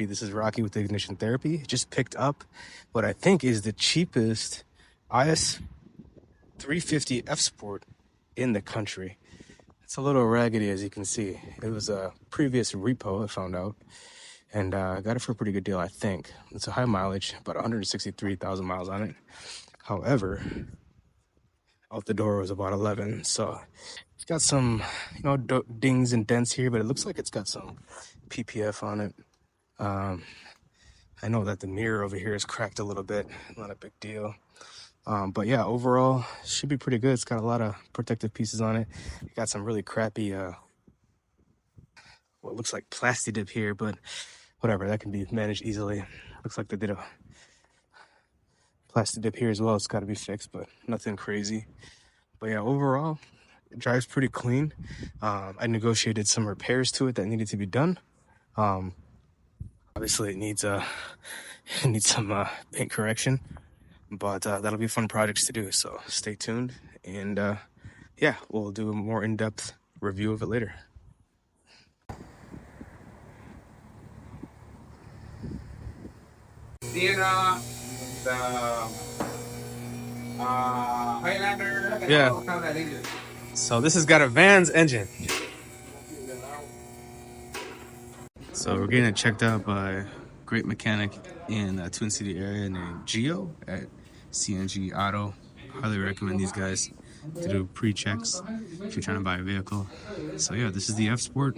This is Rocky with the Ignition Therapy. Just picked up what I think is the cheapest IS 350 F Sport in the country. It's a little raggedy, as you can see. It was a previous repo, I found out, and I got it for a pretty good deal, I think. It's a high mileage, about 163,000 miles on it. However, out the door was about 11, so it's got some, dings and dents here, but it looks like it's got some PPF on it. I know that the mirror over here is cracked a little bit, not a big deal. But yeah, overall, should be pretty good. It's got a lot of protective pieces on it. It got some really crappy, what looks like plasti dip here, but whatever, that can be managed easily. Looks like they did a plasti dip here as well. It's got to be fixed, but nothing crazy. But yeah, overall, it drives pretty clean. I negotiated some repairs to it that needed to be done. Obviously, it needs some paint correction, but that'll be fun projects to do. So stay tuned, and yeah, we'll do a more in-depth review of it later. Sierra, the Highlander. Yeah. So this has got a Vans engine. So we're getting it checked out by a great mechanic in the Twin City area named Gio at CNG Auto. Highly recommend these guys to do pre-checks if you're trying to buy a vehicle. So yeah, this is the F Sport,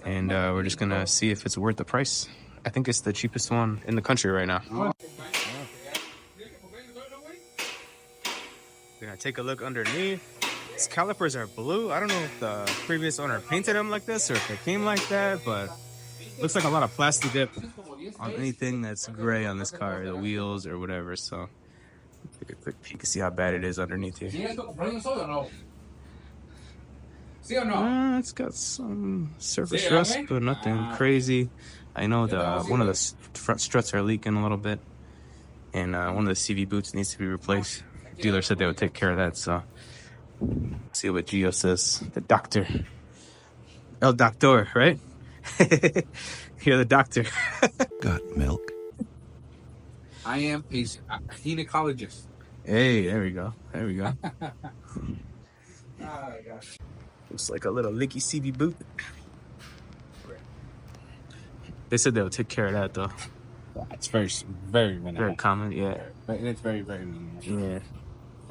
and we're just gonna see if it's worth the price. I think it's the cheapest one in the country right now. We're gonna take a look underneath. These calipers are blue. I don't know if the previous owner painted them like this or if they came like that, but looks like a lot of plastic dip on anything that's gray on this car, the wheels or whatever. So take a quick peek to see how bad it is underneath here. It's got some surface rust, but nothing crazy. I know one of the front struts are leaking a little bit, and one of the CV boots needs to be replaced. Dealer said they would take care of that, so see what Gio says. The doctor. El Doctor, right? You're the doctor. Got milk? I am a gynecologist. Hey, there we go. There we go. Oh, gosh. Looks like a little leaky CV boot. They said they would take care of that, though. It's very minimal. Very common, yeah. It's very minimal. Yeah.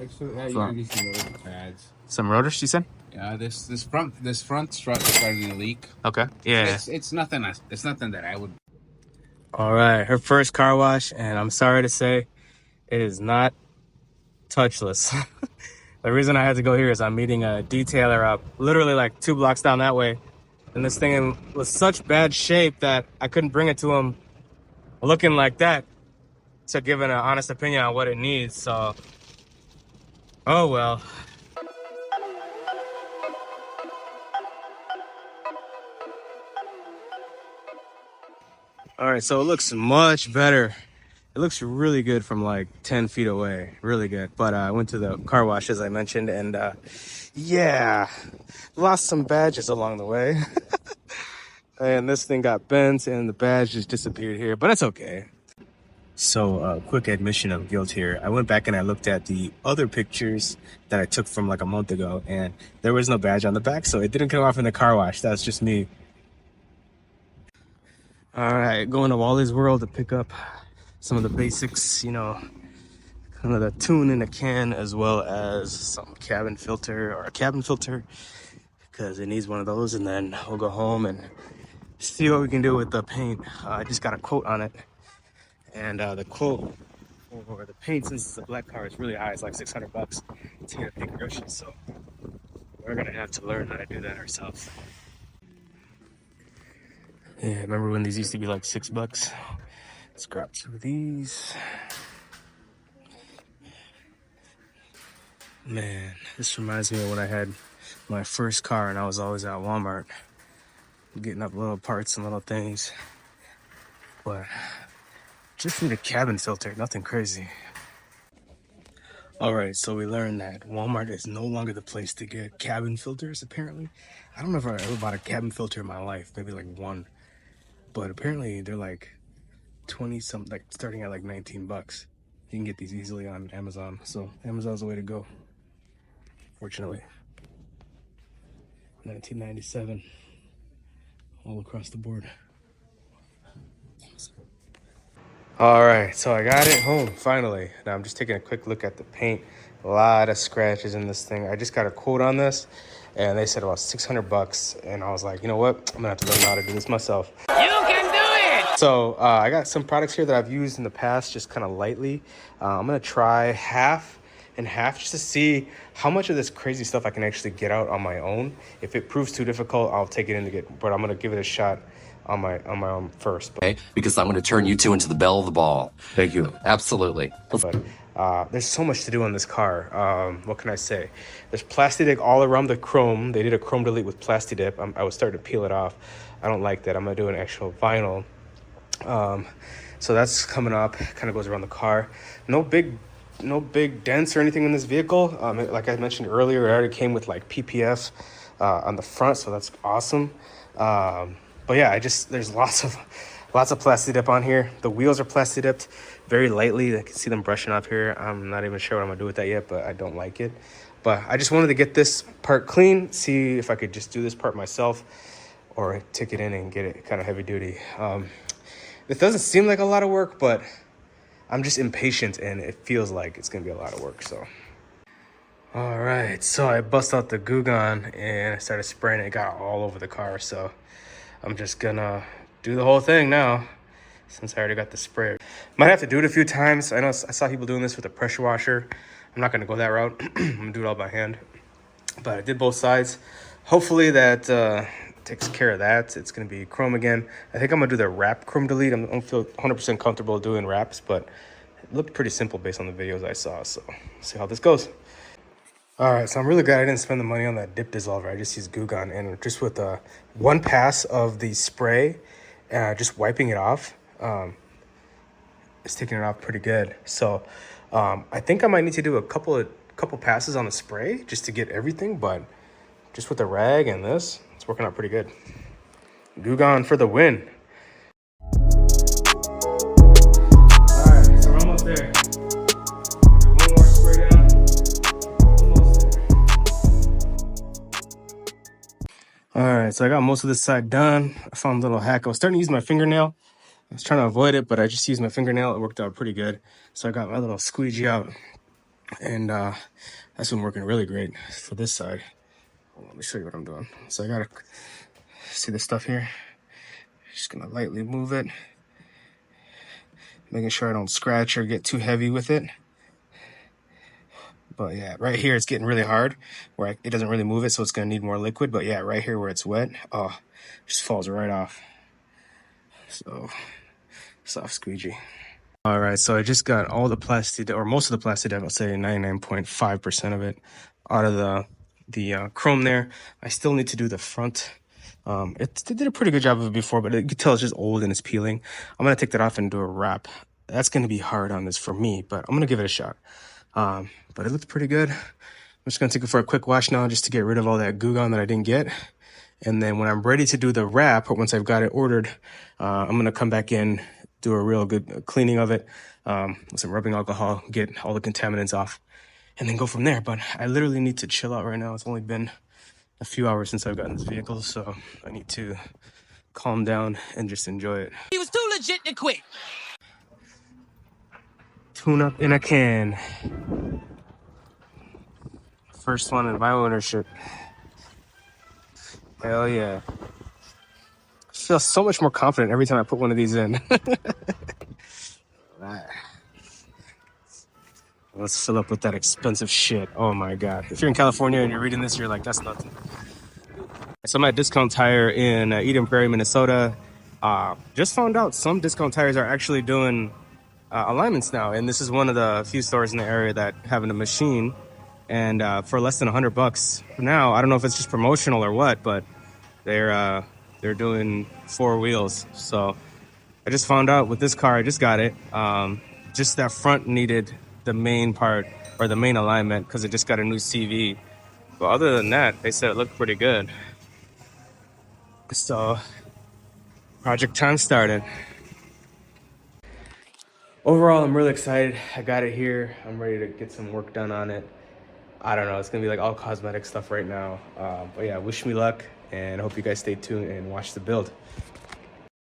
Actually, you need some rotor pads. Some rotors, you said? Yeah, this front strut is starting to leak. Okay. Yeah. It's nothing. It's nothing that I would. All right, her first car wash, and I'm sorry to say, it is not touchless. The reason I had to go here is I'm meeting a detailer up literally like 2 blocks down that way, and this thing was such bad shape that I couldn't bring it to him looking like that to give an honest opinion on what it needs. So, oh well. All right, so it looks much better. It looks really good from like 10 feet away, really good. But I went to the car wash, as I mentioned, and yeah, lost some badges along the way. And this thing got bent and the badge just disappeared here, but it's okay. So quick admission of guilt here. I went back and I looked at the other pictures that I took from like a month ago, and there was no badge on the back, so it didn't come off in the car wash. That's just me. All right, going to Wally's World to pick up some of the basics, kind of the tune in a can, as well as some cabin filter or a cabin filter, because it needs one of those. And then we'll go home and see what we can do with the paint. I just got a quote on it, and the quote for the paint, since it's a black car, is really high. It's like $600 to get a paint brush. So we're gonna have to learn how to do that ourselves. Yeah, remember when these used to be like $6? Let's grab 2 of these. Man, this reminds me of when I had my first car and I was always at Walmart getting up little parts and little things. But just need a cabin filter, nothing crazy. All right, so we learned that Walmart is no longer the place to get cabin filters, apparently. I don't know if I ever bought a cabin filter in my life, maybe like one. but apparently they're like 20 some, like starting at like 19 bucks. You can get these easily on Amazon, so Amazon's the way to go, fortunately. 1997 all across the board. All right, so I got it home finally. Now I'm just taking a quick look at the paint. A lot of scratches in this thing. I just got a quote on this and they said about 600 bucks, and I was like, you know what, I'm gonna have to learn how to do this myself. You can do it. So I got some products here that I've used in the past, just kind of lightly. I'm gonna try half and half just to see how much of this crazy stuff I can actually get out on my own. If it proves too difficult, I'll take it in to get, but I'm gonna give it a shot on my own first. Okay, because I'm going to turn you two into the belle of the ball. Thank you. Absolutely. But there's so much to do on this car. What can I say? There's Plastidip all around the chrome. They did a chrome delete with Plastidip. I was starting to peel it off. I don't like that. I'm gonna do an actual vinyl. So that's coming up. Kind of goes around the car. No big dents or anything in this vehicle. Like I mentioned earlier, it already came with like PPF on the front, so that's awesome. But yeah, there's lots of Plastidip on here. The wheels are Plastidipped very lightly. I can see them brushing off here. I'm not even sure what I'm gonna do with that yet, but I don't like it. But I just wanted to get this part clean, see if I could just do this part myself or take it in and get it kind of heavy duty. It doesn't seem like a lot of work, but I'm just impatient and it feels like it's gonna be a lot of work, so. All right, so I bust out the Goo Gone and I started spraying it. It got all over the car, so I'm just gonna do the whole thing now since I already got the spray. Might have to do it a few times. I saw people doing this with a pressure washer. I'm not gonna go that route. I'm gonna do it all by hand. But I did both sides. Hopefully that takes care of that. It's gonna be chrome again. I think I'm gonna do the wrap chrome delete. I don't feel 100% comfortable doing wraps, but it looked pretty simple based on the videos I saw. So see how this goes. All right, so I'm really glad I didn't spend the money on that dip dissolver. I just used Goo Gone, and just with one pass of the spray, just wiping it off, it's taking it off pretty good. So I think I might need to do a couple passes on the spray just to get everything, but just with the rag and this, it's working out pretty good. Goo Gone for the win. All right, so we're almost there. One more spray down. All right, so I got most of this side done. I found a little hack. I was starting to use my fingernail. I was trying to avoid it, but I just used my fingernail. It worked out pretty good. So I got my little squeegee out, and that's been working really great for this side. Let me show you what I'm doing. So I gotta see this stuff here. Just gonna lightly move it, making sure I don't scratch or get too heavy with it. But yeah, right here it's getting really hard where it doesn't really move it, so it's gonna need more liquid. But yeah, right here where it's wet, oh, it just falls right off. So soft squeegee. All right, so I just got all the plastic, or most of the plastic, I'll say 99.5% of it out of the chrome there. I still need to do the front. It did a pretty good job of it before, but you can tell it's just old and it's peeling. I'm gonna take that off and do a wrap. That's gonna be hard on this for me, but I'm gonna give it a shot. But it looked pretty good. I'm just gonna take it for a quick wash now just to get rid of all that Goo Gone that I didn't get. And then when I'm ready to do the wrap, or once I've got it ordered, I'm gonna come back in, do a real good cleaning of it with some rubbing alcohol, get all the contaminants off, and then go from there. But I literally need to chill out right now. It's only been a few hours since I've gotten this vehicle, so I need to calm down and just enjoy it. He was too legit to quit. Tune up in a can. First one in my ownership. Hell yeah. I feel so much more confident every time I put one of these in. Right. Let's fill up with that expensive shit. Oh my God. If you're in California and you're reading this, you're like, that's nothing. So I'm at Discount Tire in Eden Prairie, Minnesota. Just found out some Discount Tires are actually doing alignments now. And this is one of the few stores in the area that having a machine. And for less than $100 now, I don't know if it's just promotional or what, but they're doing 4 wheels. So I just found out with this car, I just got it. Just that front needed the main part or the main alignment because it just got a new CV. But other than that, they said it looked pretty good. So Project time started. Overall, I'm really excited. I got it here. I'm ready to get some work done on it. I don't know. It's gonna be like all cosmetic stuff right now. But yeah, wish me luck, and I hope you guys stay tuned and watch the build.